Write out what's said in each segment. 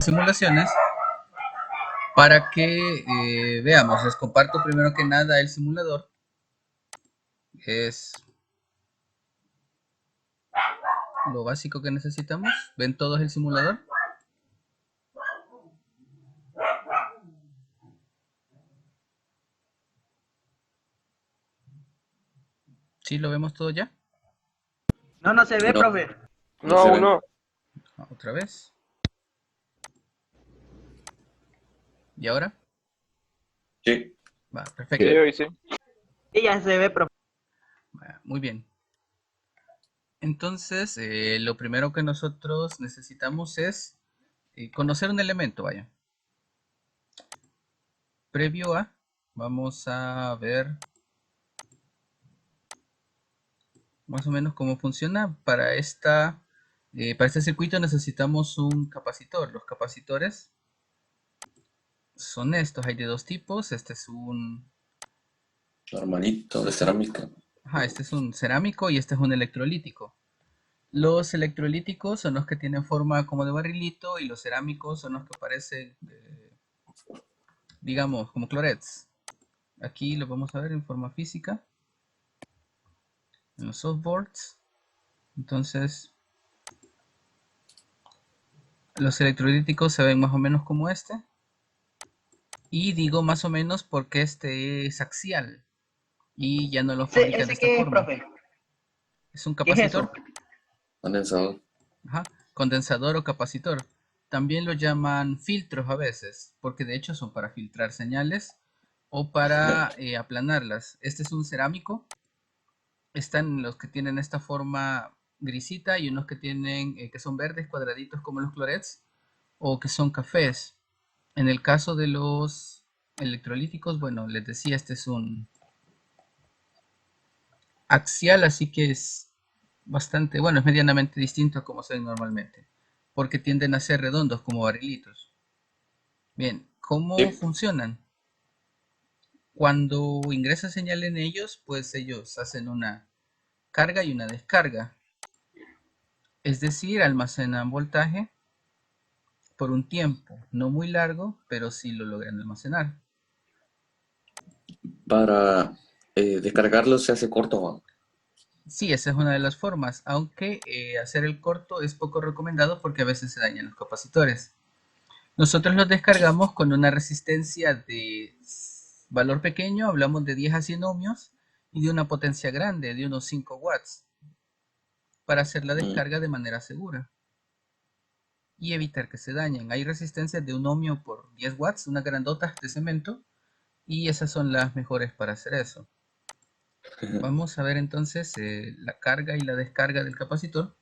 simulaciones para que veamos. Les comparto primero que nada el simulador. Es lo básico que necesitamos. ¿Ven todos el simulador? ¿Sí lo vemos todo ya? No, no se ve, No, profe. no se ve. No. Otra vez. ¿Y ahora? Sí. Va, Sí, perfecto. hoy sí. Sí, ya se ve, profe. Va, muy bien. Entonces, lo primero que nosotros necesitamos es conocer un elemento, vaya. Previo a, vamos a ver más o menos cómo funciona. Para este circuito necesitamos un capacitor. Los capacitores son estos, hay de dos tipos. Este es un Normalito, de cerámica. este es un cerámico y este es un electrolítico. Los electrolíticos son los que tienen forma como de barrilito y los cerámicos son los que parecen, digamos, como clorets. Aquí lo vamos a ver en forma física, en los softboards. Entonces, los electrolíticos se ven más o menos como este. Y digo más o menos porque este es axial y ya no lo fabrican de ¿Ese esta qué es, forma. profe? Es un ¿Qué es eso? capacitor, Condensador. condensador o capacitor. También lo llaman filtros a veces, porque de hecho son para filtrar señales o para aplanarlas. Este es un cerámico. Están los que tienen esta forma grisita y unos que tienen que son verdes cuadraditos como los clorets o que son cafés. En el caso de los electrolíticos, bueno, les decía, este es un axial, así que es bastante, bueno, es medianamente distinto a como se ven normalmente, porque tienden a ser redondos como barrilitos. Bien, ¿cómo Sí. funcionan? Cuando ingresa señal en ellos, pues ellos hacen una carga y una descarga, es decir, almacenan voltaje por un tiempo, no muy largo, pero sí lo logran almacenar. Para descargarlo se hace corto, Juan. Sí, esa es una de las formas, aunque hacer el corto es poco recomendado porque a veces se dañan los capacitores. Nosotros los descargamos con una resistencia de valor pequeño, hablamos de 10 a 100 ohmios, y de una potencia grande, de unos 5 watts, para hacer la Mm. descarga de manera segura y evitar que se dañen. Hay resistencias de 1 ohmio por 10 watts, unas grandotas de cemento, y esas son las mejores para hacer eso. Vamos a ver entonces la carga y la descarga del capacitor.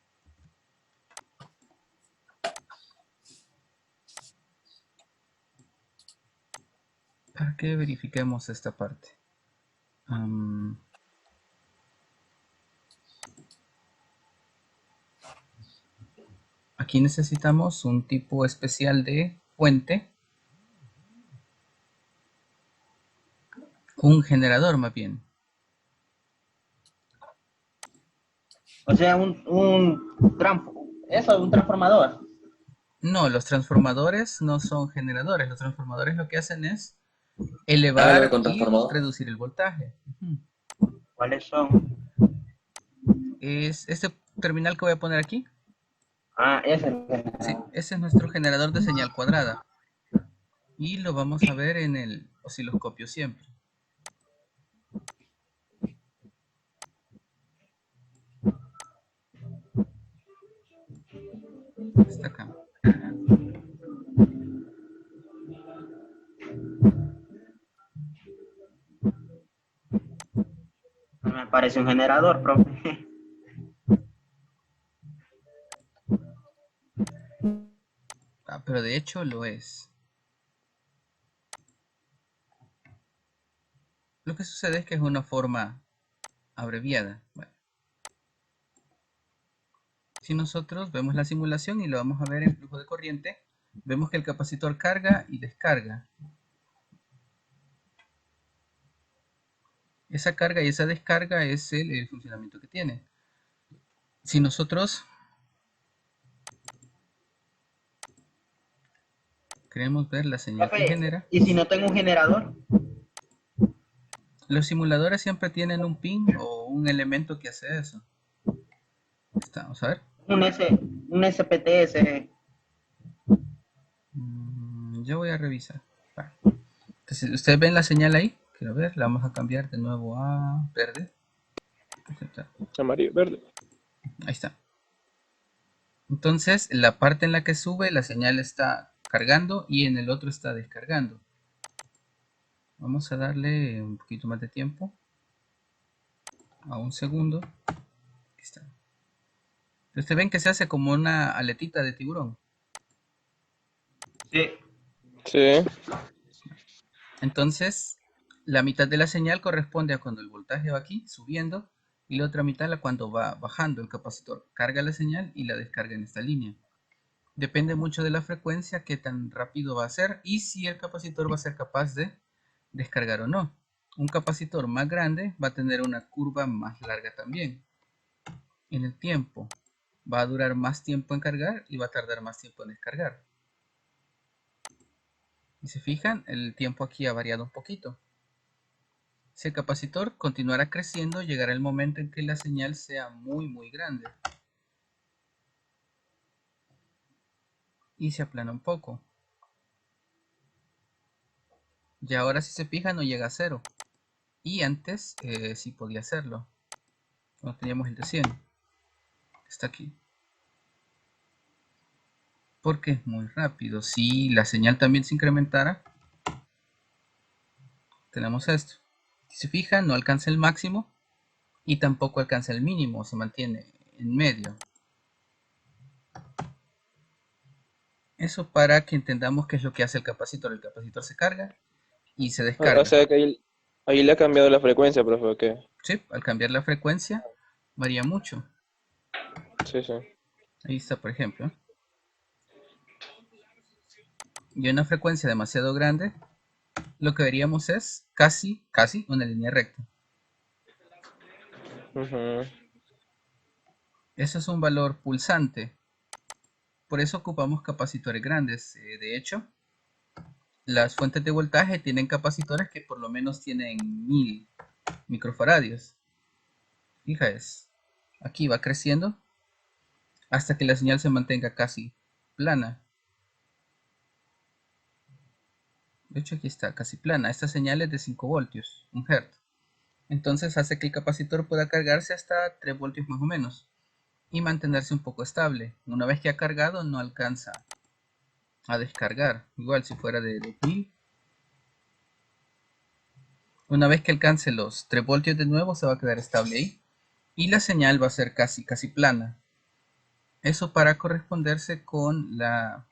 Para que verifiquemos esta parte. Aquí necesitamos un tipo especial de fuente, un generador más bien. O sea, un transformador. No, los transformadores no son generadores. Los transformadores lo que hacen es Hágalo elevar con y transformador. reducir el voltaje. ¿Cuáles son? Es este terminal que voy a poner aquí. Ah, ese. Sí, ese es nuestro generador de señal cuadrada. Y lo vamos a ver en el osciloscopio siempre. Está acá. Me parece un generador, profe. Pero de hecho lo es. Lo que sucede es que es una forma abreviada. Bueno, si nosotros vemos la simulación y lo vamos a ver en flujo de corriente, vemos que el capacitor carga y descarga. Esa carga y esa descarga es el funcionamiento que tiene. Si nosotros Queremos ver la señal que Profe, genera. ¿y si no tengo un generador? Los simuladores siempre tienen un pin o un elemento que hace eso. Vamos a ver. Un SPTS. Yo voy a revisar. Va. Entonces, ¿ustedes ven la señal ahí? Quiero ver, la vamos a cambiar de nuevo a verde. Aceptar. Amarillo, verde. Ahí está. Entonces, la parte en la que sube, la señal está cargando y en el otro está descargando. Vamos a darle un poquito más de tiempo. A un segundo. Aquí está. Ustedes ven que se hace como una aletita de tiburón. Sí. Sí. Entonces, la mitad de la señal corresponde a cuando el voltaje va aquí, subiendo, y la otra mitad a cuando va bajando el capacitor. Carga la señal y la descarga en esta línea. Depende mucho de la frecuencia, qué tan rápido va a ser y si el capacitor va a ser capaz de descargar o no. Un capacitor más grande va a tener una curva más larga también. En el tiempo, va a durar más tiempo en cargar y va a tardar más tiempo en descargar. Y se fijan, el tiempo aquí ha variado un poquito. Si el capacitor continuará creciendo, llegará el momento en que la señal sea muy grande. Y se aplana un poco. Y ahora si se fijan no llega a 0. Y antes sí podía hacerlo. Cuando teníamos el de 100. Está aquí. Porque es muy rápido. Si la señal también se incrementara, tenemos esto. Si se fijan, no alcanza el máximo y tampoco alcanza el mínimo, se mantiene en medio. Eso para que entendamos qué es lo que hace el capacitor. El capacitor se carga y se O descarga. sea que ahí le ha cambiado la frecuencia, profe, ¿o qué? Sí, al cambiar la frecuencia varía mucho. Sí, sí. Ahí está, por ejemplo. Y una frecuencia demasiado grande, lo que veríamos es casi una línea recta. Ujú. Eso es un valor pulsante. Por eso ocupamos capacitores grandes. De hecho, las fuentes de voltaje tienen capacitores que por lo menos tienen 1000 microfaradios. Fíjate, aquí va creciendo hasta que la señal se mantenga casi plana. De hecho, aquí está casi plana. Esta señal es de 5 voltios, 1 Hz. Entonces hace que el capacitor pueda cargarse hasta 3 voltios más o menos y mantenerse un poco estable. Una vez que ha cargado no alcanza a descargar. Igual si fuera de 2000. Una vez que alcance los 3 voltios de nuevo se va a quedar estable ahí. Y la señal va a ser casi plana. Eso para corresponderse con la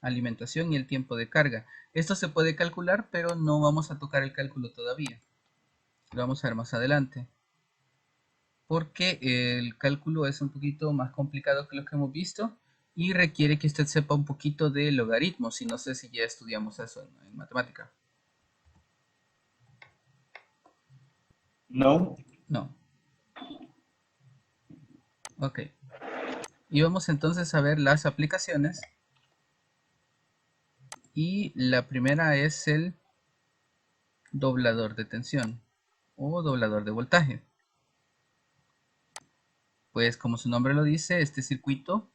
alimentación y el tiempo de carga. Esto se puede calcular, pero no vamos a tocar el cálculo todavía. Lo vamos a ver más adelante. Porque el cálculo es un poquito más complicado que lo que hemos visto y requiere que usted sepa un poquito de logaritmos. Y no sé si ya estudiamos eso en matemática. No. No. Ok. Y vamos entonces a ver las aplicaciones. Y la primera es el doblador de tensión o doblador de voltaje. Pues como su nombre lo dice, este circuito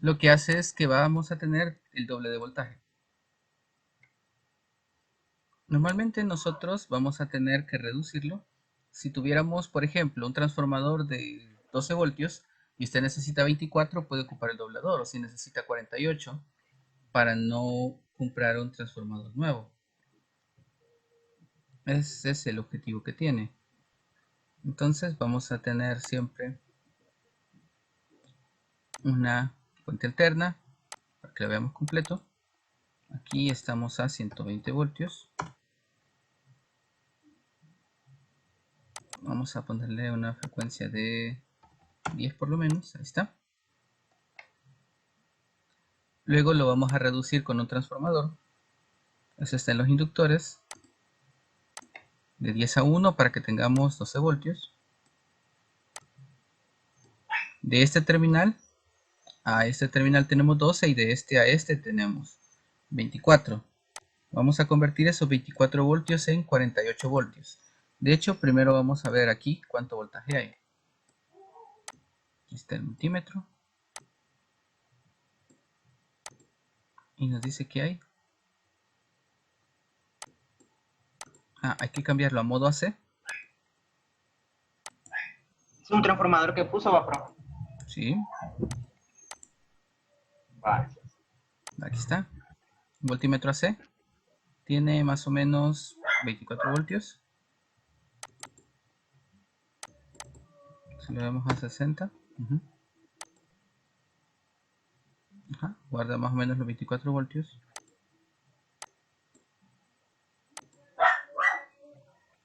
lo que hace es que vamos a tener el doble de voltaje. Normalmente nosotros vamos a tener que reducirlo. Si tuviéramos, por ejemplo, un transformador de 12 voltios y usted necesita 24, puede ocupar el doblador, o si necesita 48 para no comprar un transformador nuevo. Ese es el objetivo que tiene. Entonces vamos a tener siempre una fuente alterna para que lo veamos completo. Aquí estamos a 120 voltios. Vamos a ponerle una frecuencia de 10 por lo menos. Ahí está. Luego lo vamos a reducir con un transformador. Eso está en los inductores. De 10 a 1 para que tengamos 12 voltios. De este terminal a este terminal tenemos 12 y de este a este tenemos 24. Vamos a convertir esos 24 voltios en 48 voltios. De hecho, primero vamos a ver aquí cuánto voltaje hay. Aquí está el multímetro. Y nos dice que hay. Hay que cambiarlo a modo AC. Es un transformador que puso, va, profe. Sí, Vale. aquí está. Voltímetro AC. Tiene más o menos 24 voltios. Si lo vemos a 60. Guarda más o menos los 24 voltios.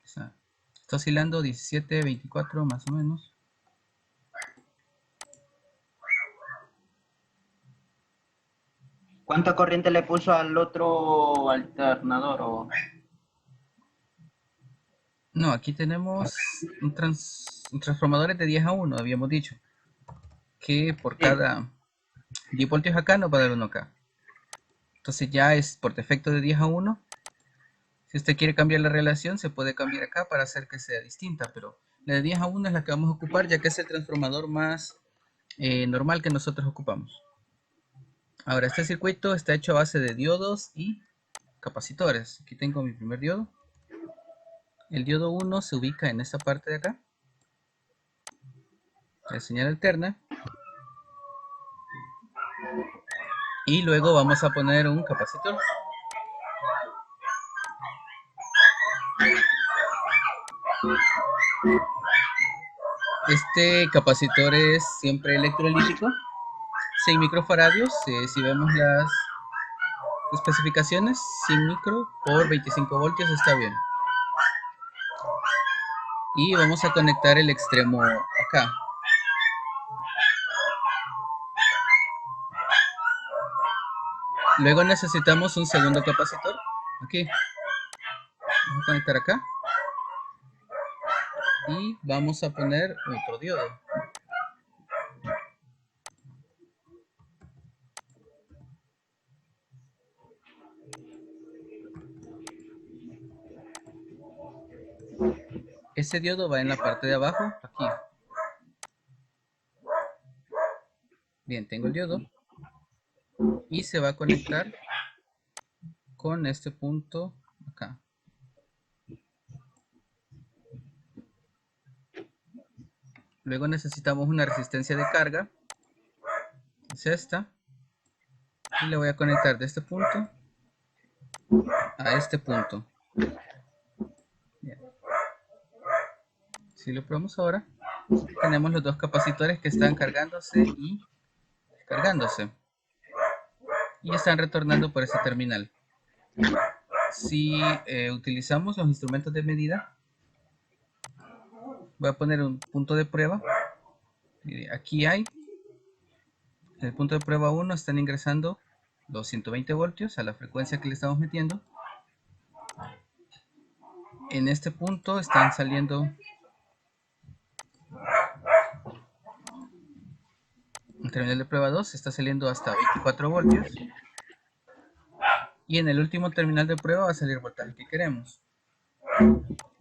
Está oscilando 17, 24 más o menos. ¿Cuánta corriente le puso al otro alternador? No, aquí tenemos un transformador de 10 a 1, habíamos dicho. Que por cada 10 voltios acá nos va a dar 1 acá. Entonces ya es por defecto de 10 a 1. Si usted quiere cambiar la relación, se puede cambiar acá para hacer que sea distinta, pero la de 10 a 1 es la que vamos a ocupar, ya que es el transformador más normal que nosotros ocupamos. Ahora, este circuito está hecho a base de diodos y capacitores. Aquí tengo mi primer diodo. El diodo 1 se ubica en esta parte de acá. La señal alterna. Y luego vamos a poner un capacitor. Este capacitor es siempre electrolítico, 6 microfaradios. Si vemos las especificaciones, 100 micro por 25 voltios está bien. Y vamos a conectar el extremo acá. Luego necesitamos un segundo capacitor. Aquí. Vamos a conectar acá. Y vamos a poner otro diodo. Ese diodo va en la parte de abajo, aquí. Bien, tengo el diodo. Y se va a conectar con este punto acá. Luego necesitamos una resistencia de carga. Es esta. Y le voy a conectar de este punto a este punto. Bien. Si lo probamos ahora, tenemos los dos capacitores que están cargándose y descargándose. Y están retornando por ese terminal. Si utilizamos los instrumentos de medida, voy a poner un punto de prueba. Aquí hay, en el punto de prueba 1 están ingresando los 120 voltios a la frecuencia que le estamos metiendo. En este punto están saliendo el terminal de prueba 2, está saliendo hasta 24 voltios. Y en el último terminal de prueba va a salir el voltaje que queremos.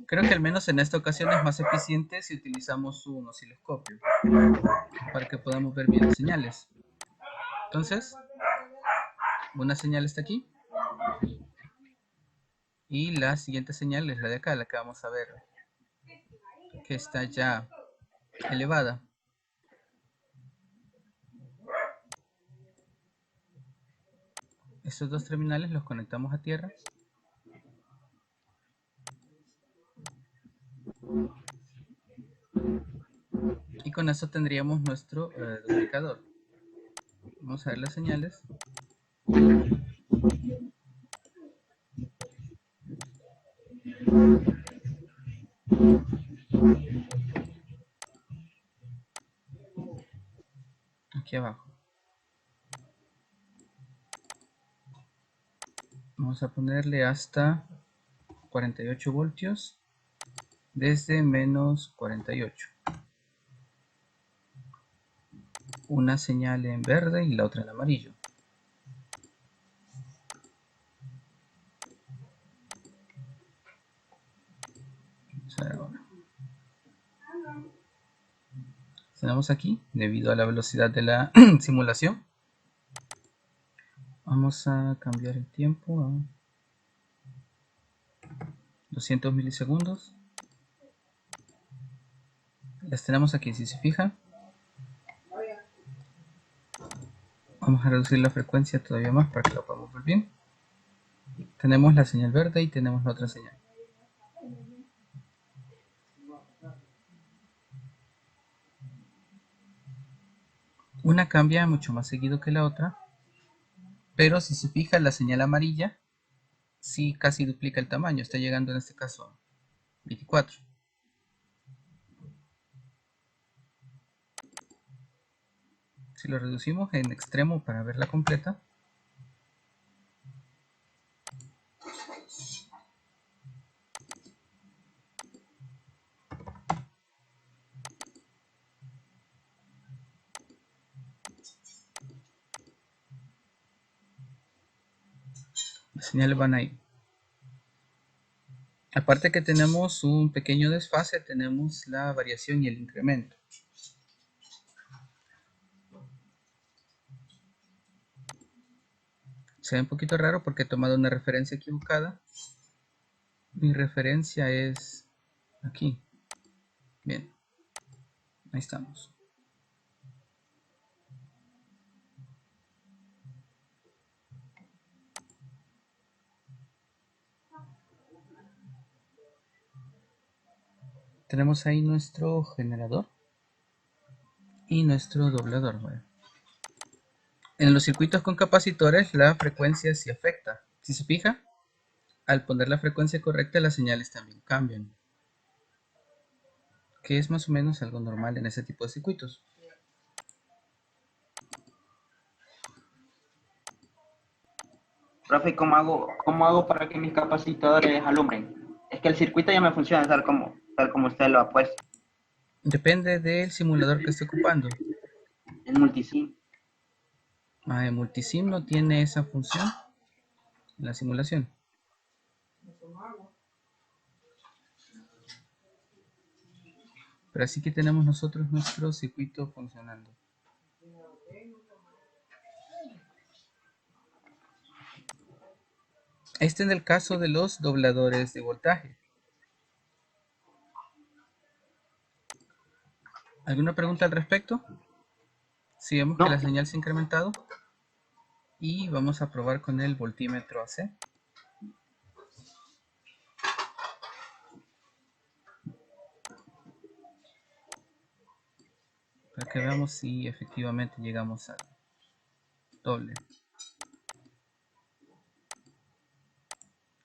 Creo que al menos en esta ocasión es más eficiente si utilizamos un osciloscopio para que podamos ver bien las señales. Entonces, una señal está aquí y la siguiente señal es la de acá, la que vamos a ver que está ya elevada. Estos dos terminales los conectamos a tierra. Y con eso tendríamos nuestro duplicador. Vamos a ver las señales. Aquí abajo. Vamos a ponerle hasta 48 voltios desde menos 48. Una señal en verde y la otra en amarillo. Vamos a ver ahora. Tenemos aquí, debido a la velocidad de la simulación, vamos a cambiar el tiempo a 200 milisegundos. Las tenemos aquí, si se fijan. Vamos a reducir la frecuencia todavía más para que lo podamos ver bien. Tenemos la señal verde y tenemos la otra señal. Una cambia mucho más seguido que la otra, pero si se fija, la señal amarilla sí casi duplica el tamaño, está llegando en este caso a 24. Si lo reducimos en extremo para verla completa, las señales van ahí. Aparte que tenemos un pequeño desfase, tenemos la variación y el incremento. Se ve un poquito raro porque he tomado una referencia equivocada. Mi referencia es aquí. Bien, ahí estamos. Tenemos ahí nuestro generador y nuestro doblador. Bueno. En los circuitos con capacitores la frecuencia sí afecta. Si se fija, al poner la frecuencia correcta las señales también cambian, que es más o menos algo normal en ese tipo de circuitos. Profe, cómo hago para que mis capacitadores alumbren? Es que el circuito ya me funciona tal como usted lo ha puesto. Depende del simulador que esté ocupando. El multisim. El multisim no tiene esa función en la simulación. Pero así que tenemos nosotros nuestro circuito funcionando. Este es el caso de los dobladores de voltaje. ¿Alguna pregunta al respecto? Si vemos que No, la señal se ha incrementado. Y vamos a probar con el voltímetro AC. Para que veamos si efectivamente llegamos al doble.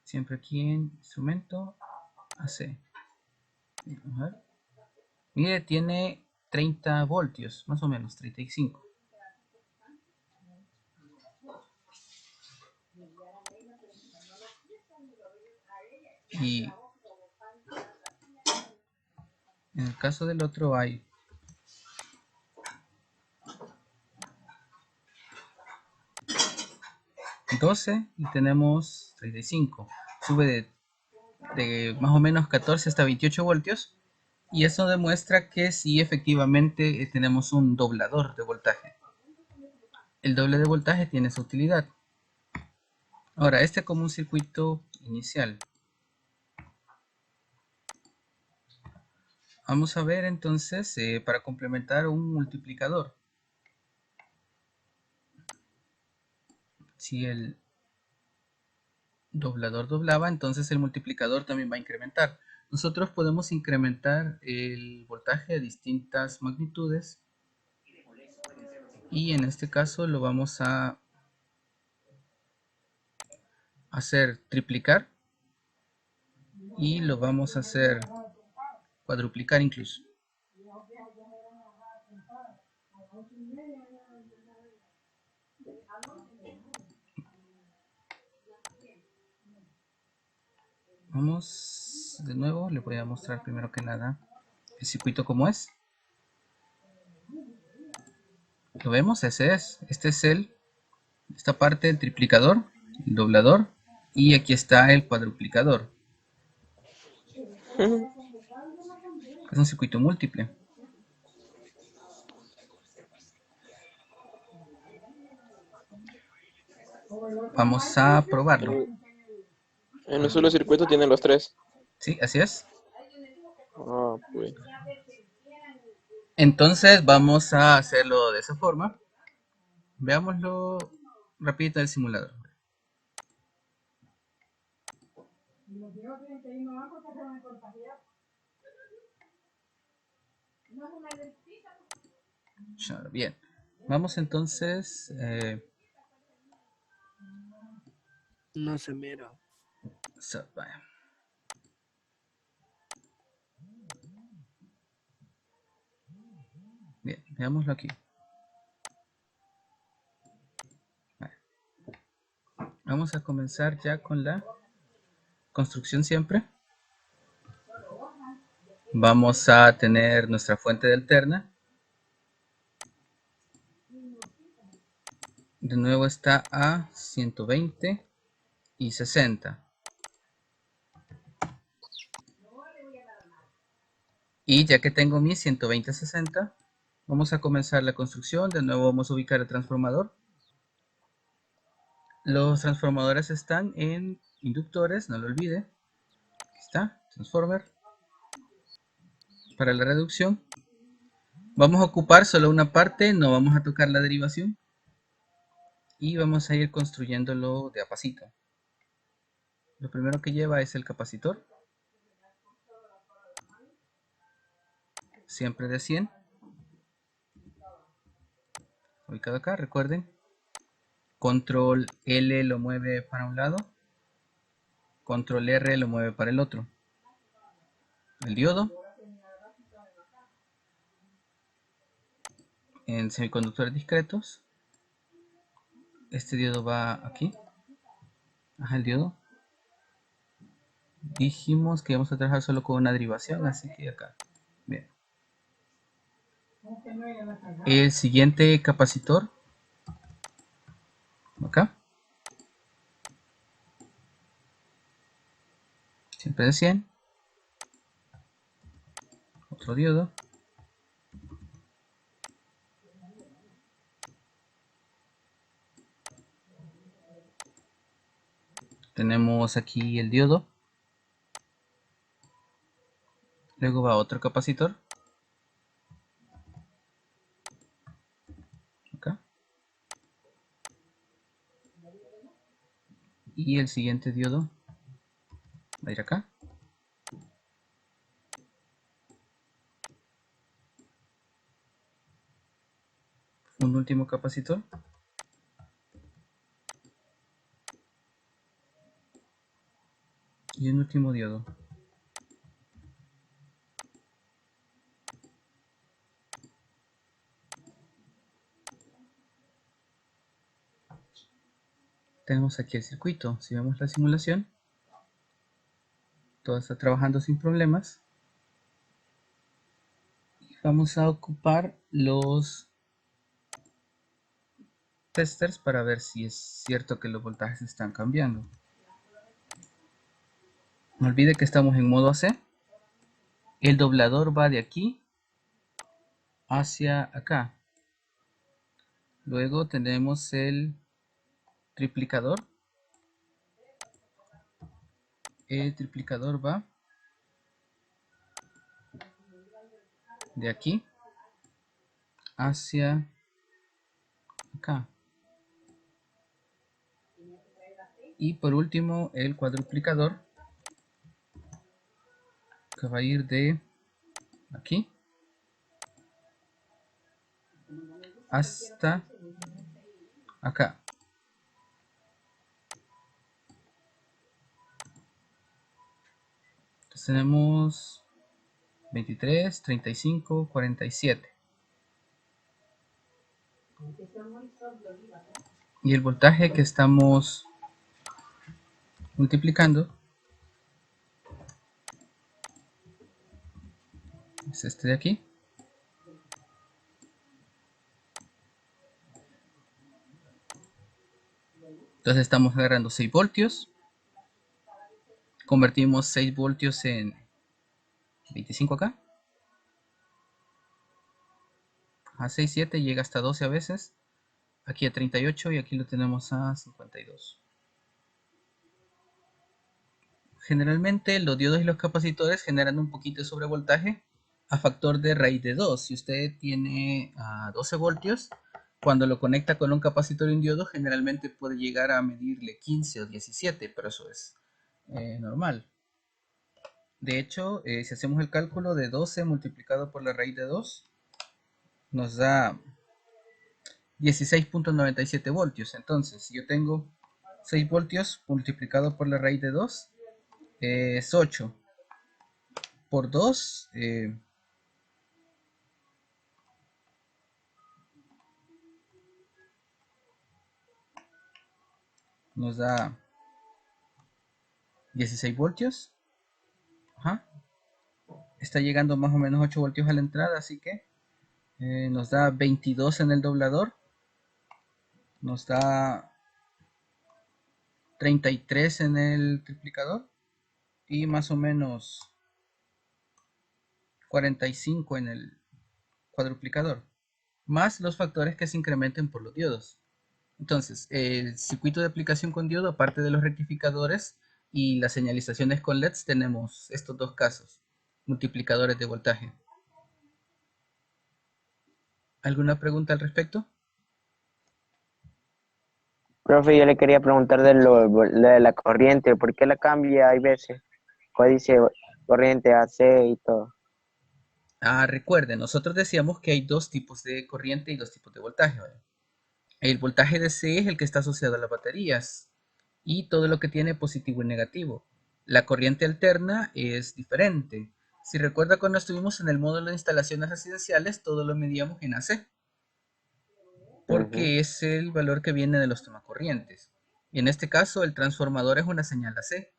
Siempre aquí en instrumento AC. A ver. Mire, tiene 30 voltios, más o menos, 35. Y en el caso del otro hay 12 y tenemos 35. Sube de más o menos 14 hasta 28 voltios. Y eso demuestra que sí efectivamente tenemos un doblador de voltaje. El doble de voltaje tiene su utilidad. Ahora, este como un circuito inicial. Vamos a ver entonces para complementar un multiplicador. Si el doblador doblaba, entonces el multiplicador también va a incrementar. Nosotros podemos incrementar el voltaje a distintas magnitudes. Y en este caso lo vamos a hacer triplicar. Y lo vamos a hacer cuadruplicar incluso. Vamos de nuevo, le voy a mostrar primero que nada el circuito como es. ¿Lo vemos? Ese es. Este es esta parte, el triplicador, el doblador, y aquí está el cuadruplicador. Es un circuito múltiple. Vamos a probarlo. En un solo circuito tienen los tres. Sí, así es. Ah, pues. Entonces vamos a hacerlo de esa forma. Veámoslo rapidito en el simulador. Bien. Vamos entonces. No se mira. Vaya. Bien, veámoslo aquí. Vale. Vamos a comenzar ya con la construcción siempre. Vamos a tener nuestra fuente de alterna. De nuevo está a 120 y 60. Y ya que tengo mi 120 60, vamos a comenzar la construcción. De nuevo vamos a ubicar el transformador. Los transformadores están en inductores, no lo olvide. Aquí está, transformer. Para la reducción. Vamos a ocupar solo una parte, no vamos a tocar la derivación. Y vamos a ir construyéndolo de a pasito. Lo primero que lleva es el capacitor. Siempre de 100. Ubicado acá, recuerden. Control L lo mueve para un lado. Control R lo mueve para el otro. El diodo. En semiconductores discretos. Este diodo va aquí. Ajá, el diodo. Dijimos que vamos a trabajar solo con una derivación, así que acá. Bien. El siguiente capacitor. Acá. Siempre de 100. Otro diodo. Tenemos aquí el diodo. Luego va otro capacitor. Acá. Y el siguiente diodo va a ir acá. Un último capacitor. Y un último diodo. Tenemos aquí el circuito. Si vemos la simulación, todo está trabajando sin problemas. Y vamos a ocupar los testers para ver si es cierto que los voltajes están cambiando. No olvide que estamos en modo AC. El doblador va de aquí hacia acá. Luego tenemos el triplicador. El triplicador va de aquí hacia acá. Y por último el cuadruplicador, que va a ir de aquí hasta acá. Entonces tenemos 23, 35, 47. Y el voltaje que estamos multiplicando es este de aquí. Entonces estamos agarrando 6 voltios. Convertimos 6 voltios en 25 acá. A 6, 7, llega hasta 12 a veces. Aquí a 38 y aquí lo tenemos a 52. Generalmente los diodos y los capacitores generan un poquito de sobrevoltaje a factor de raíz de 2. Si usted tiene 12 voltios, cuando lo conecta con un capacitor y un diodo, generalmente puede llegar a medirle 15 o 17, pero eso es normal. De hecho, si hacemos el cálculo de 12 multiplicado por la raíz de 2, nos da 16.97 voltios. Entonces, si yo tengo 6 voltios multiplicado por la raíz de 2, es 8. Por 2, nos da 16 voltios. Ajá. Está llegando más o menos 8 voltios a la entrada, así que nos da 22 en el doblador. Nos da 33 en el triplicador. Y más o menos 45 en el cuadruplicador. Más los factores que se incrementen por los diodos. Entonces, el circuito de aplicación con diodo, aparte de los rectificadores y las señalizaciones con LEDs, tenemos estos dos casos, multiplicadores de voltaje. ¿Alguna pregunta al respecto? Profe, yo le quería preguntar de lo de la corriente, ¿por qué la cambia? Hay veces, pues dice corriente AC y todo. Recuerden, nosotros decíamos que hay dos tipos de corriente y dos tipos de voltaje, ¿vale? El voltaje DC es el que está asociado a las baterías y todo lo que tiene positivo y negativo. La corriente alterna es diferente. Si recuerda cuando estuvimos en el módulo de instalaciones residenciales, todo lo medíamos en AC, porque es el valor que viene de los tomacorrientes. Y en este caso, el transformador es una señal AC.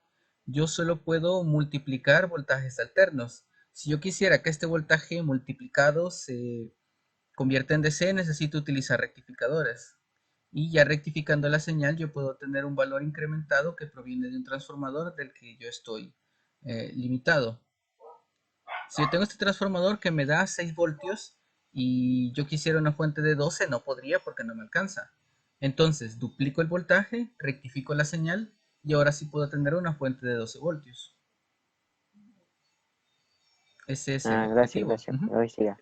Yo solo puedo multiplicar voltajes alternos. Si yo quisiera que este voltaje multiplicado se convierta en DC, necesito utilizar rectificadores. Y ya rectificando la señal, yo puedo tener un valor incrementado que proviene de un transformador del que yo estoy limitado. Si yo tengo este transformador que me da 6 voltios y yo quisiera una fuente de 12, no podría porque no me alcanza. Entonces duplico el voltaje, rectifico la señal y ahora sí puedo tener una fuente de 12 voltios. Ese es el Gracias, objetivo. gracias. Hoy sí ya.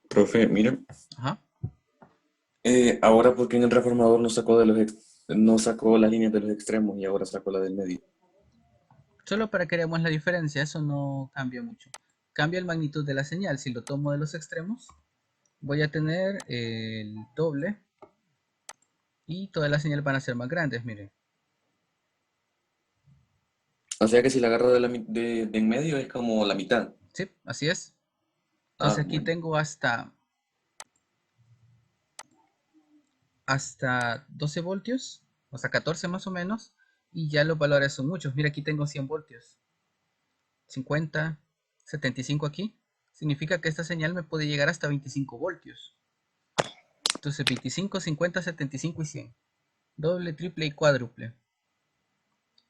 Profe, mira, Ajá. ahora porque en el reformador no sacó las líneas de los extremos y ahora sacó la del medio. Solo para que veamos la diferencia, eso no cambia mucho. Cambia la magnitud de la señal. Si lo tomo de los extremos, voy a tener el doble y todas las señales van a ser más grandes, miren. O sea que si la agarro de en medio es como la mitad. Sí, así es. Entonces aquí Bueno. tengo hasta 12 voltios, o sea 14 más o menos, y ya los valores son muchos. Mira, aquí tengo 100 voltios, 50, 75 aquí. Significa que esta señal me puede llegar hasta 25 voltios. Entonces 25, 50, 75 y 100. Doble, triple y cuádruple.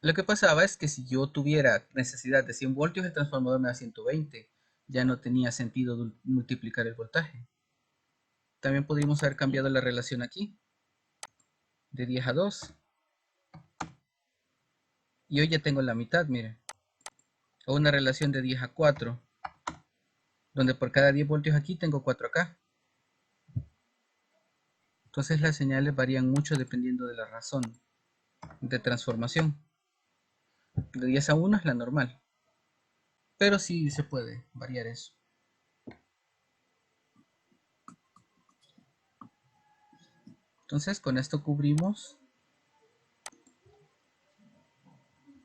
Lo que pasaba es que si yo tuviera necesidad de 100 voltios, el transformador me da 120. Ya no tenía sentido multiplicar el voltaje. También podríamos haber cambiado la relación aquí, de 10 a 2. Y hoy ya tengo la mitad, miren. O una relación de 10 a 4, donde por cada 10 voltios aquí tengo 4 acá. Entonces las señales varían mucho dependiendo de la razón de transformación. De 10 a 1 es la normal, pero sí se puede variar eso. Entonces con esto cubrimos